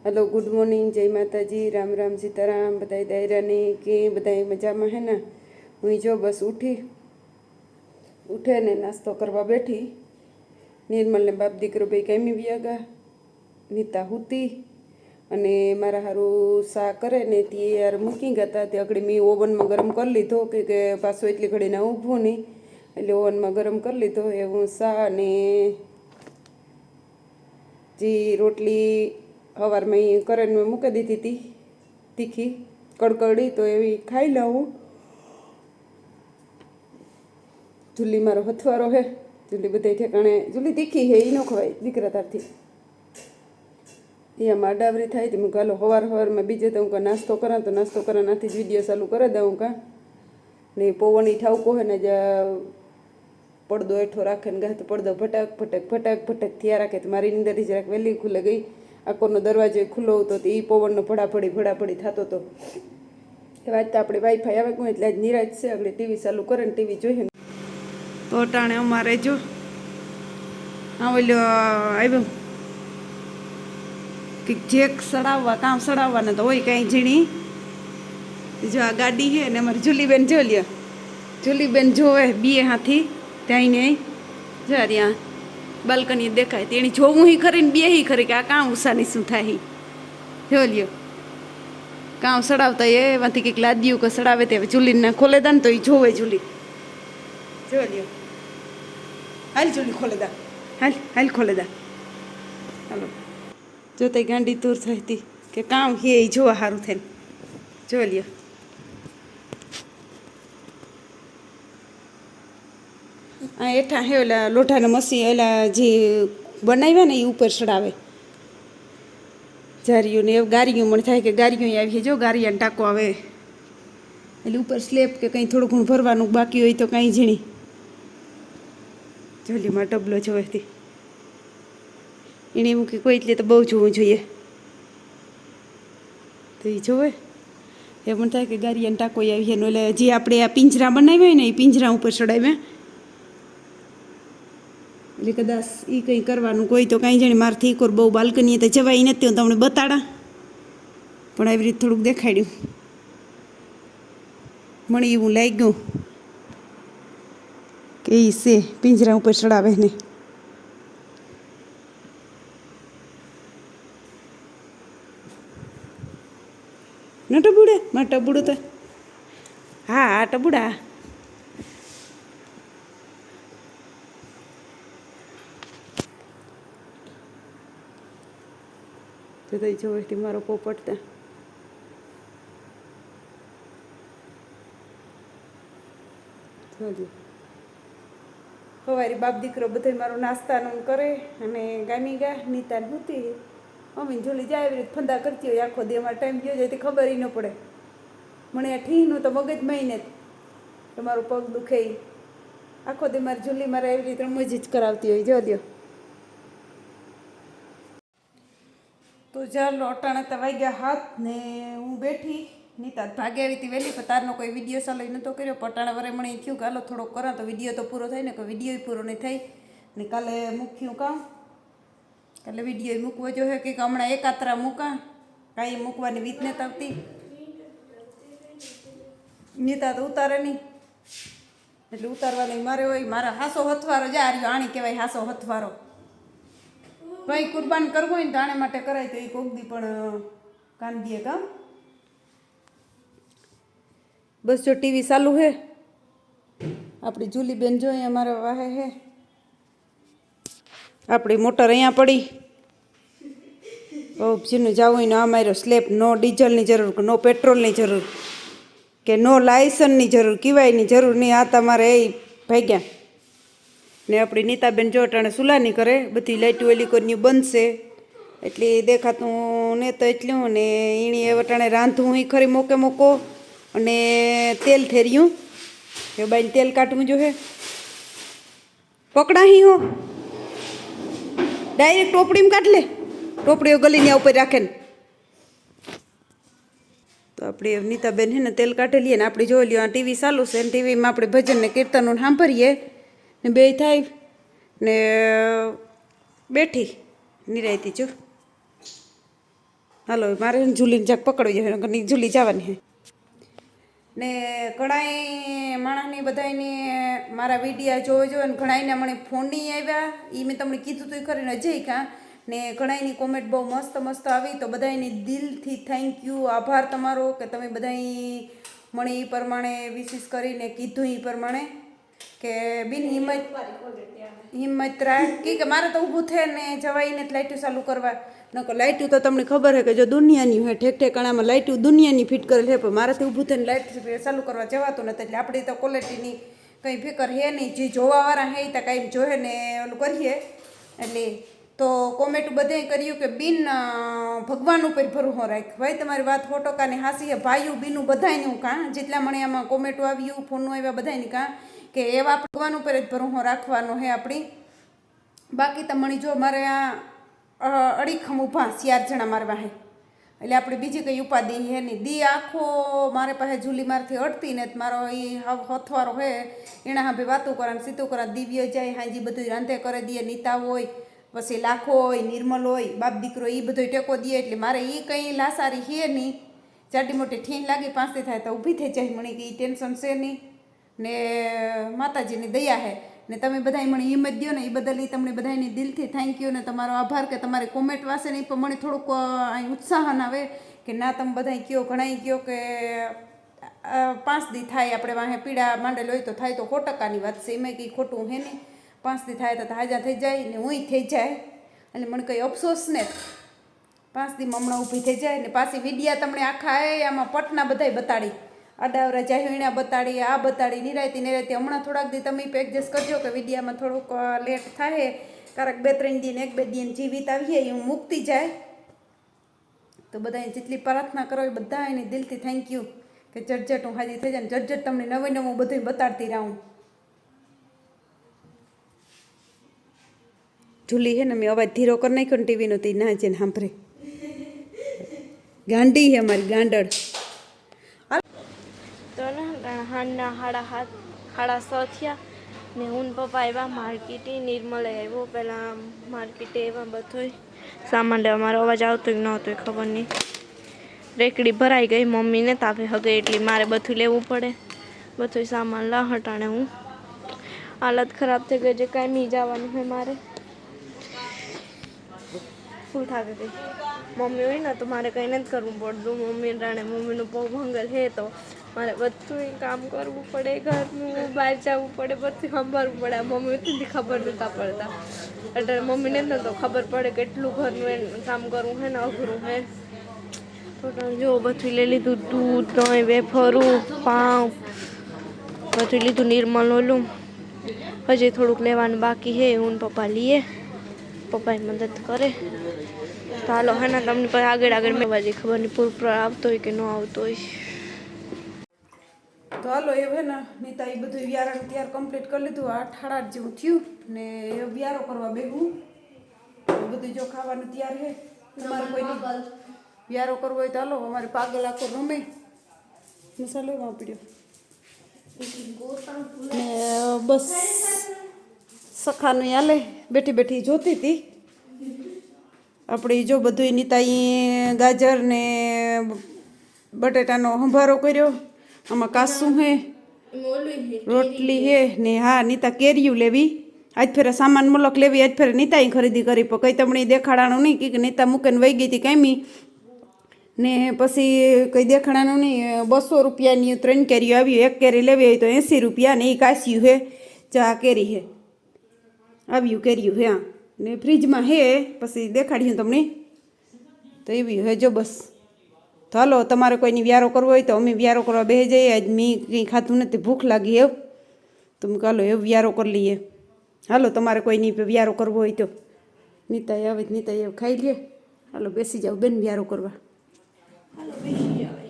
Hello good morning जय माता जी राम राम सीताराम बधाई दायरा ने के बधाई मजा में है ना। हुई जो बस उठे ने नास्तो करवा बैठी। निर्मल ने बाप दीकरो भाई कैमी व्यागा नीता हुती अने मारा हारू सा करे ने ती यार मूकी गया ते अगड़ी मैं ओवन में गरम कर लीधो के पासो एटली घड़ी ना ऊभो नहीं एटले ओवन में गरम कर लीधो एवं सा ने जी रोटली हवार में करेन में मूकी दीधी थी तीखी कड़कड़ी तो एवी खाई लऊँ। जूली मारो हथवारो है जूली बधाई ठेकाणे जूली तीखी है ई न खवाय दीकरा तारथी ये माडावरी थाय तो मैं गालो हवार में बीजे तो उनका नास्तो करा नाथी विडियो चालू कर दूँ का ने पवन ठावको है ने जा પડદો એઠો રાખે ને ગાય તો પડદો ભટક ભટક ભટક ભટક થયા રાખે તો મારી નીંદર જરાક વહેલી ખુલે ગઈ આકોરનો દરવાજો ખુલ્લો હતો તો એ પવનનો ભડાભડી થતો હતો એ વાત તો આપણે વાઈફાઈ આવે કોઈ એટલે આજ નિરાજ છે આપણે ટીવી ચાલુ કરે ને ટીવી જોઈએ તો અટાણે અમારે જો આ ઓલો આવ્યો કે જેક સડાવવા કામ સડાવવાને તો હોય કાંઈ ઝીણી જો આ ગાડી છે ને અમારી જુલીબેન જો લ્યો જુલીબેન જોવે બે હાથી ત્યાં ને જ્યાં બાલ્કની દેખાય તેની જોવું હી ખરી ને બે હી ખરી કે આ કાં ઉષાની શું થાય જો લ્યો કામ સડાવતા એમાંથી કંઈક લાદ્યું કે સડાવે તે ચૂલીને ખોલે દા ને તો એ જોવે ચૂલી જો લ્યો હાલ ચૂલી ખોલે દા હાલ ખોલે દા હાલો જો તે ગાંડી દૂર થઈ હતી કે કામ હે એ જોવા સારું થઈને જો લ્યો આ એઠા હે ઓલા લોઢાના મસી ઓલા જે બનાવ્યા ને એ ઉપર ચડાવે જારીઓને એ ગારીઓ મને થાય કે ગારીઓ આવી જો ગારિયાને ટાંકો આવે એટલે ઉપર સ્લેબ કે કંઈ થોડું ઘણું ભરવાનું બાકી હોય તો કાંઈ ઝીણી જોલીમાં ડબલો જોવેથી એને મૂકી કોઈ એટલે તો બહુ જોવું જોઈએ તો એ જોવે એ મને થાય કે ગારિયાને ટાંકો આવી એને એટલે જે આપણે આ પિંજરા બનાવ્યા હોય ને એ પિંજરા ઉપર ચડાવ્યા એટલે કદાચ એ કંઈ કરવાનું કોઈ તો કાંઈ જાણે મારથી એક બહુ બાલ્કનીએ તો જવાય નથી હું તમને બતાડા પણ આવી રીતે થોડુંક દેખાડ્યું મને એવું લાગ્યું કે એ છે પિંજરા ઉપર ચડાવે ને ન ટબુડે માં ટબુડું તો હા આ ટબુડા તો તો જોવેથી મારો પોપટતા સવારે બાપ દીકરો બધો મારો નાસ્તાનું કરે અને ગામી ગા નીતા નહોતી મમ્મી જોલી જાય એવી રીતે ફંદા કરતી હોય આખો દી અમારો ટાઈમ ગયો જાય તે ખબર ન પડે મને આ ઠીનું તો મગજમાં ને તમારો પગ દુખે આખો દી મારી જુલી મારે એવી રીતે રમજ જ કરાવતી હોય જો દો તો ચાલો અટાણા તો વાગ્યા હાથ ને હું બેઠી નીતા ભાગે આવી હતી વહેલી પણ તારનો કોઈ વિડીયો ચાલો નહોતો કર્યો પટાણા વરે મને થયું કે હાલો થોડોક કરા તો વિડીયો તો પૂરો થાય ને કે વિડીયો પૂરો નહીં થાય ને કાલે મૂક્યું કામ કાલે વિડીયો મૂકવો જોઈએ કે હમણાં એકાત્રા મૂકા કાંઈ મૂકવાની રીત નથી આવતી નીતા તો ઉતારે નહીં એટલે ઉતારવાની મારે હોય મારા હાસો હથવારો જા રહ્યો આણી કહેવાય હાસો હથવારો કંઈ કુરબાન કરવું હોય ને તો આને માટે કરાય તો એ કોકદી પણ કાંદીએ કામ બસ જો ટીવી ચાલુ હે આપણી જુલીબેન જોઈએ અમારા વાહે હે આપણી મોટર અહીંયા પડી જેનું જવું હોય ને આ માર્યો સ્લેબ નો ડીઝલની જરૂર કે નો પેટ્રોલની જરૂર કે નો લાયસન્સની જરૂર કિવાયની જરૂર નહીં આ તમારે એ ભાગ્યા ને આપણી નીતાબેન જો અટાણે સુલાની કરે બધી લાઇટો એલી કોઈની બનશે એટલે દેખાતું ને તો એટલું ને એણી અટાણે રાંધવું એ ખરી મોકો અને તેલ થેર્યું એ બાઈને તેલ કાઢવું જો હે પકડાહી હો ડાયરેક્ટ ટોપડીમાં કાઢ લે ટોપડીઓ ગલીને ઉપર રાખે ને તો આપણે નીતાબેન હે ને તેલ કાઢી લઈએ ને આપણે જોઈ લઈએ આ ટીવી ચાલુ છે ને ટીવીમાં આપણે ભજન ને કીર્તનો સાંભળીએ ને બે થાય ને બેઠી નિરાયતી જો હાલો મારે ઝૂલીને જાક પકડવી જાય ઘરની ઝૂલી જવાની હે ને ઘણાય માણસની બધાને મારા વિડીયા જોવે ને ઘણાઈને મને ફોન નહીં આવ્યા એ મેં તમને કીધું તો કરીને અજય કાં ને ઘણાની કોમેન્ટ બહુ મસ્ત મસ્ત આવી તો બધાને દિલથી થેન્ક યુ આભાર તમારો કે તમે બધાય મને એ પ્રમાણે વિશેષ કરીને કીધું એ પ્રમાણે કે બિન હિંમત રાખી કે મારે તો ઊભું થાય ને જવાઈને લાઇટું ચાલુ કરવા નકો લાઇટું તો તમને ખબર છે કે જો દુનિયાની હોય ઠેક ઠેકાણામાં લાઇટું દુનિયાની ફિટ કરેલ છે પણ મારાથી ઊભું થઈને લાઇટ ચાલુ કરવા જવાતું નથી એટલે આપણી તો ક્વોલિટીની કંઈ ફિકર હે નહીં જે જોવાવાળા હે તો કાંઈ જોવે ને ઓલું કરીએ એટલે તો કોમેન્ટ બધે કર્યું કે બિન ભગવાન ઉપર ભરોસો રાખ ભાઈ તમારી વાત ફોટોકાની હાસી હે ભાઈઓ બીનું બધાયનું કાં જેટલા મને આમાં કોમેન્ટો આવ્યું ફોનનું આવ્યા બધાયની કાં કે એવા ભગવાન ઉપર જ ભરોસો રાખવાનો હે આપણી બાકી તો મને જો મારે આ અડીખમ ઊભા 4 જણા મારવા હે એટલે આપણે બીજી કંઈ ઉપાધિ હે નહીં દી આખો મારે પાસે ઝૂલી મારથી અડતી ને મારો એ હથવારો હે એના હાભે વાતો કરા સીતું કરા દિવ્ય જાય હાજી બધું રાંધે કરે દે નીતા હોય પછી લાખો હોય નિર્મલ હોય બાપ દીકરો એ બધો ટેકો દે એટલે મારે એ કંઈ લાસારી હે નહીં જાડી મોટી ઠીન લાગી પાંચથી થાય તો ઊભી થઈ જાય મને કે એ ટેન્શન છે નહીં ને માતાજીની દયા હે ને તમે બધાય મને હિંમત દો ને એ બદલ એ તમને બધાને દિલથી થેન્ક યુ ને તમારો આભાર કે તમારી કોમેન્ટ વાસે ને એ પણ મને થોડુંક અહીં ઉત્સાહન આવે કે ના તમે બધાય કહો ઘણાય કહો કે 5 દી થાય આપણે વાહે પીડા માંડેલ હોય તો થાય તો 100% વાત છે એમાં કંઈ ખોટું હે નહીં 5 દી થાય તો હાજા થઈ જાય ને હું થઈ જાય એટલે મને કંઈ અફસોસ ને 5 દી હમણાં ઊભી થઈ જાય ને પાછી વિડીયા તમને આખા આમાં પટના બધાય બતાડી આડાવરા જાહીણા બતાડી આ બતાડી નિરાયતી હમણાં થોડાક દી તમે એડજસ્ટ કરજો કે વિડીયામાં થોડુંક લેટ થાય ક્યારેક 2-3 દિન 1-2 દિન જીવિત આવીએ હું મૂકતી જાય તો બધાએ જેટલી પ્રાર્થના કરો એ બધા એની દિલથી થેન્ક યુ કે ઝટઝટ હું હાજી થઈ જાય ને ઝટઝટ તમને નવું બધું બતાડતી રહું ઝૂલી હે ને મેં અવાજ ધીરો કરી નાખ્યો ને ટીવીનો તી ના છે ને સાંભળે ગાંડી હે અમારી ગાંડળ તો ને હાંજના 7:30 થયા ને હું પપ્પા આવ્યા માર્કેટે નિર્મલ આવ્યો પહેલાં માર્કેટે આવ્યા બધોય સામાન લેવા મારો અવાજ આવતો ન આવતો ખબર નહીં રેકડી ભરાઈ ગઈ મમ્મીને તાપે હગે એટલી મારે બધું લેવું પડે બધું સામાન લા હટાણે હું હાલત ખરાબ થઈ ગઈ જે કાંઈ જવાનું હોય મારે ફૂલ થાકી ગઈ મમ્મી હોય ને તો મારે કંઈ નથી કરવું પડતું મમ્મી રાણે મમ્મીનું બહુ ભંગલ છે તો મારે બધું કામ કરવું પડે ઘરનું બહાર જવું પડે બધું સંભાળવું પડે મમ્મી તેથી ખબર નહોતા પડતા એટલે મમ્મીને જ નહોતો ખબર પડે કેટલું ઘરનું કામ કરવું હે ને અઘરું હે તો જો બધું લઈ લીધું દૂધ દહીં વેફરું પાઉં બધું લીધું નિર્મલ ઓલું હજી થોડુંક લેવાનું બાકી છે હું પપ્પા લઈએ પપ્પાએ મદદ કરે તો હાલો હે ને તમને પછી આગળ મેં બાજી ખબર નહીં પૂર આવતો હોય કે ન આવતો હોય તો હાલો એ હે ને નીતા એ બધું વ્યારણ તૈયાર કમ્પ્લીટ કરી લીધું 8-8 જેવું થયું ને એ વ્યારો કરવા બેહું બધું જો ખાવાનું તૈયાર છે તમારે કોઈ વ્યારો કરવો હોય તો હાલો અમારે પાગલ આખો રમે મસાલો વાપર્યો ને બસ સખાનું હાલે બેઠી બેઠી જોતી હતી આપણે જો બધું નીતા ગાજર ને બટેટાનો સંભારો કર્યો આમાં કાસું હે રોટલી હે ને હા નીતા કેરીયું લેવી આજ ફેરે સામાન મુલક લેવી આજ ફેરે નીતાએ ખરીદી કરી પણ કંઈ તમને દેખાડાનું નહીં કે નીતા મૂકીને વહી ગઈ હતી કાંઈ ને પછી કંઈ દેખાડાનું નહીં 200 રૂપિયાની 3 કેરીઓ આવી 1 કેરી લેવી હોય તો 80 રૂપિયા ને એ કાસ્યું હે ચા કેરી હે આવ્યું કેર્યું હે ને ફ્રીજમાં હે પછી દેખાડ્યું તમને તો એવી હે જો બસ તો હાલો તમારે કોઈની વ્યારો કરવો હોય તો અમે વ્યારો કરવા બેસી જઈએ આજ મેં કંઈ ખાધું નથી ભૂખ લાગી એવું તો મેં હાલો એવું વ્યારો કરી લઈએ હાલો તમારે કોઈની વ્યારો કરવો હોય તો નીતા આવે નીતા એવું ખાઈ લે હાલો બેસી જાઓ બેન વ્યારો કરવા હાલો બેસી જાઓ